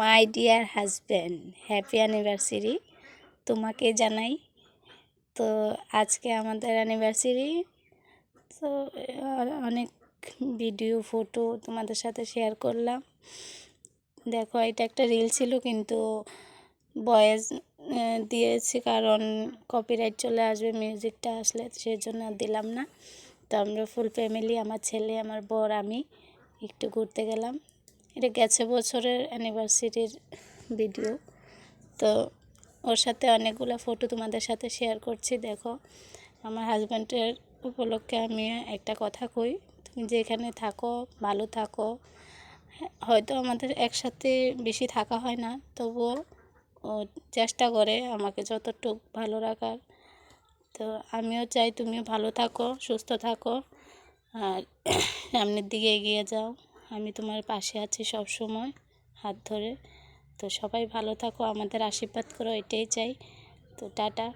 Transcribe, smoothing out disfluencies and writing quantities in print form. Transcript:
My dear husband, happy anniversary তোমাকে জানাই। তো আজকে আমাদের অ্যানিভার্সারি। তো অনেক ভিডিও ফটো তোমাদের সাথে শেয়ার করলাম। দেখো, এটা একটা রিল ছিল, কিন্তু ভয়েস দিয়েছি কারণ কপিরাইট চলে আসবে মিউজিকটা আসলে, সেই জন্য দিলাম না। তো আমরা ফুল ফ্যামিলি, আমার ছেলে, আমার বর, আমি একটু ঘুরতে গেলাম। এটা গেছে বছরের অ্যানিভার্সারির ভিডিও। তো ওর সাথে অনেকগুলো ফটো তোমাদের সাথে শেয়ার করছি। দেখো, আমার হাজব্যান্ডের উপলক্ষে আমি একটা কথা কই, তুমি যেখানে থাকো ভালো থাকো। হয়তো আমাদের একসাথে বেশি থাকা হয় না, তবুও ও চেষ্টা করে আমাকে যতটুকু ভালো রাখার। তো আমিও চাই তুমিও ভালো থাকো, সুস্থ থাকো, আর সামনের দিকে এগিয়ে যাও। আমি তোমার পাশে আছি সব সময়, হাত ধরে। তো সবাই ভালো থাকো, আমাদের আশীর্বাদ করো, এটাই চাই। তো টাটা।